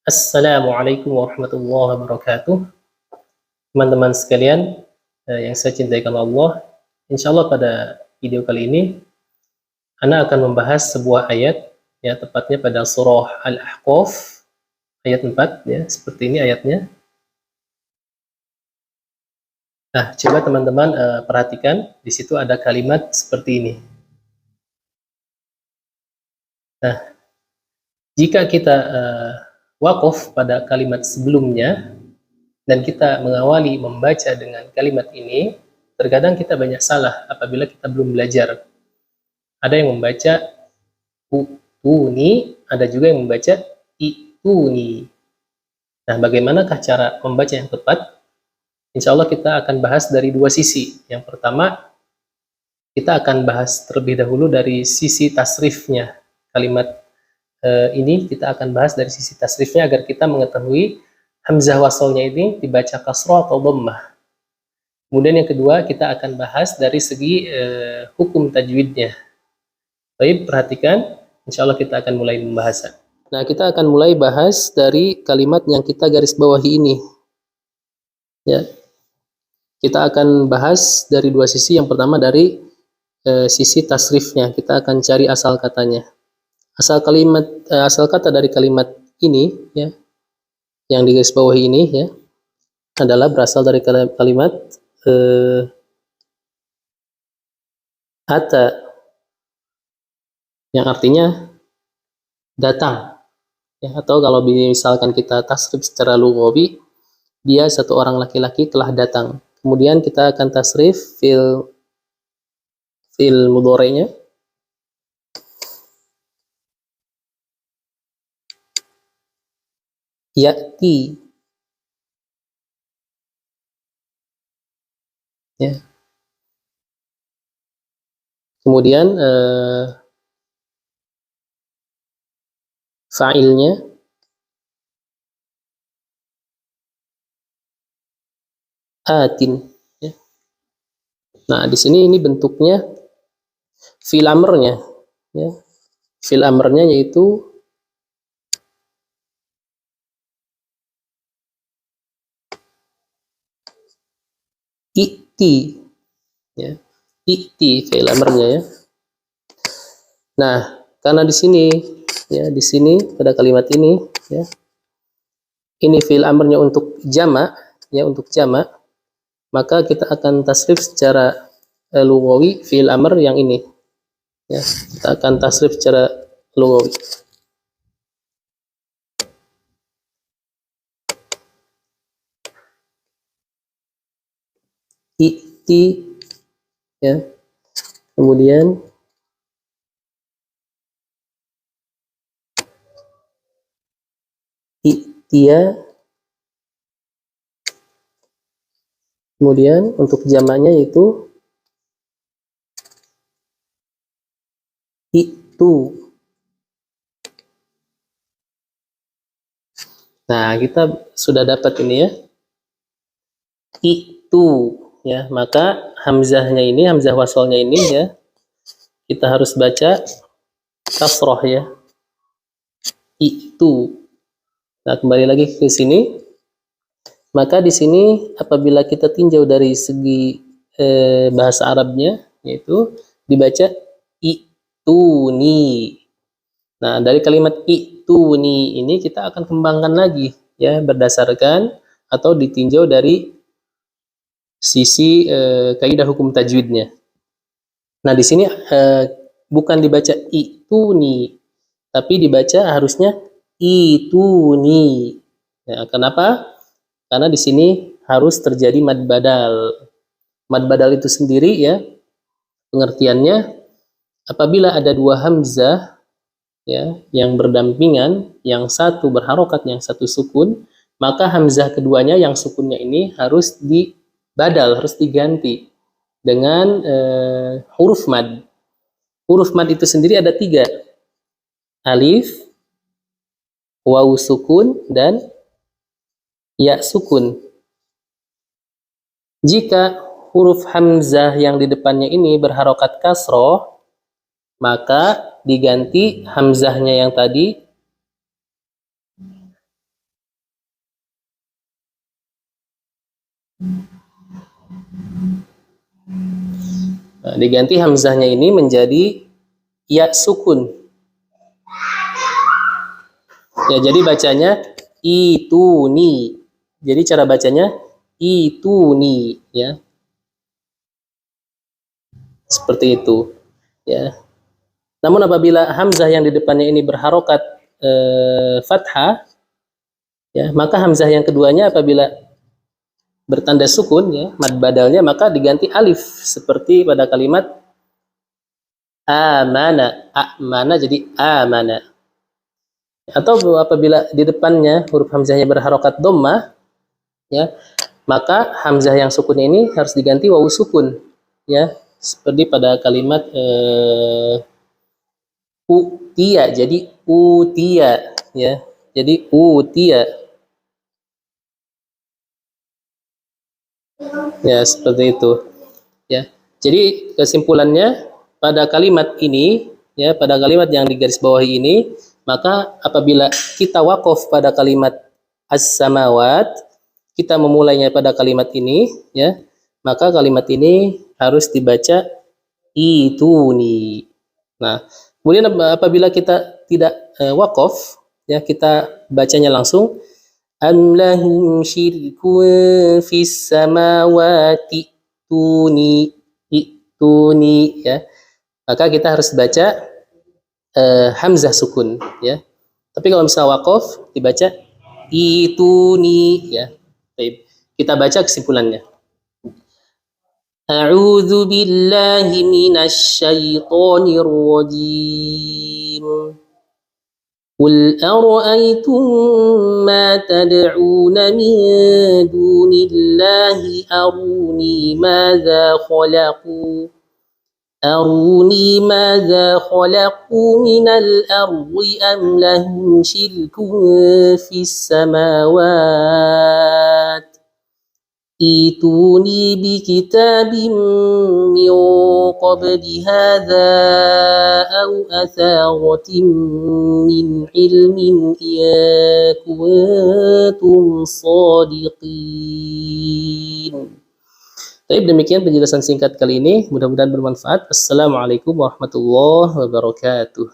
Assalamualaikum warahmatullahi wabarakatuh. Teman-teman sekalian yang saya cintai karena Allah, insya Allah pada video kali ini Ana akan membahas sebuah ayat, ya tepatnya pada surah Al-Ahqaf ayat 4, ya seperti ini ayatnya. Nah, coba teman-teman perhatikan, di situ ada kalimat seperti ini. Nah, jika kita wakaf pada kalimat sebelumnya dan kita mengawali membaca dengan kalimat ini, terkadang kita banyak salah apabila kita belum belajar. Ada yang membaca utuni, ada juga yang membaca ituni. Nah, bagaimanakah cara membaca yang tepat? Insya Allah kita akan bahas dari dua sisi. Yang pertama, kita akan bahas terlebih dahulu dari sisi tasrifnya. Kalimat ini kita akan bahas dari sisi tasrifnya agar kita mengetahui hamzah wasalnya ini dibaca kasrah atau dhammah. Kemudian yang kedua, kita akan bahas dari segi hukum tajwidnya. Baik, perhatikan, insya Allah kita akan mulai pembahasan. Nah, kita akan mulai bahas dari kalimat yang kita garis bawahi ini. Ya, kita akan bahas dari dua sisi. Yang pertama dari sisi tasrifnya. Kita akan cari asal katanya. Asal kata dari kalimat ini, ya, yang di garis bawahi ini, ya, adalah berasal dari kalimat ata, yang artinya datang, ya, atau kalau misalkan kita tasrif secara lughawi, dia satu orang laki-laki telah datang. Kemudian kita akan tasrif fil mudhari'nya, ya'ti, ya. Kemudian fa'ilnya atin, ya. Nah, di sini ini bentuknya fil amrnya, ya. Fil amrnya yaitu i'ti, ya. I'ti fil amrnya, ya. Nah, karena di sini, ya, di sini pada kalimat ini, ya, ini fil amrnya untuk jamak, ya, untuk jamak, maka kita akan tasrif secara lughawi fi'il amr yang ini, ya, kita akan tasrif secara lughawi. I'ti, ya, kemudian i'tiya, kemudian untuk jamaknya yaitu itu. Nah, kita sudah dapat ini, ya, itu, ya. Maka hamzahnya ini, hamzah wasalnya ini, ya, kita harus baca kasroh, ya, itu. Nah, kembali lagi ke sini. Maka di sini apabila kita tinjau dari segi bahasa Arabnya, yaitu dibaca ituni. Nah, dari kalimat ituni ini kita akan kembangkan lagi, ya, berdasarkan atau ditinjau dari sisi kaidah hukum tajwidnya. Nah, di sini bukan dibaca ituni, tapi dibaca harusnya ituni. Nah, kenapa? Karena di sini harus terjadi mad badal. Mad badal itu sendiri, ya, pengertiannya apabila ada dua hamzah, ya, yang berdampingan, yang satu berharokat, yang satu sukun, maka hamzah keduanya yang sukunnya ini harus dibadal, harus diganti dengan huruf mad. Huruf mad itu sendiri ada 3, alif, waw sukun, dan ya sukun. Jika huruf hamzah yang di depannya ini berharokat kasroh, maka diganti hamzahnya yang tadi Nah, diganti hamzahnya ini menjadi ya sukun. Ya, jadi bacanya ituni. Jadi cara bacanya ituni, ya. Seperti itu, ya. Namun apabila hamzah yang di depannya ini berharokat fathah, ya, maka hamzah yang keduanya apabila bertanda sukun, ya, mad badalnya, maka diganti alif seperti pada kalimat amana, amana jadi amana. Atau apabila di depannya huruf hamzahnya berharokat dhammah, ya, maka hamzah yang sukun ini harus diganti wawu sukun, ya, seperti pada kalimat utia, jadi utia, ya, jadi utia, ya, seperti itu, ya. Jadi kesimpulannya pada kalimat ini, ya, pada kalimat yang digarisbawahi ini, maka apabila kita wakof pada kalimat as-samawat, kita memulainya pada kalimat ini, ya, maka kalimat ini harus dibaca ituni. Nah, kemudian apabila kita tidak wakof, ya, kita bacanya langsung am lahum syirkun fis samawati ituni, ya, maka kita harus baca hamzah sukun, ya. Tapi kalau misalnya wakof dibaca ituni, ya. Baik, kita baca kesimpulannya. A'udzu billahi minasy syaithanir rajim. Qul ara'aytum ma tad'una min dunillahi aruni madza khalaqu أروني ماذا خلقوا من الأرض أم لهم شرك في السماوات ائتوني بكتاب من قبل هذا أو أثارة من علم إن كنتم صادقين. Baik, demikian penjelasan singkat kali ini. Mudah-mudahan bermanfaat. Assalamualaikum warahmatullahi wabarakatuh.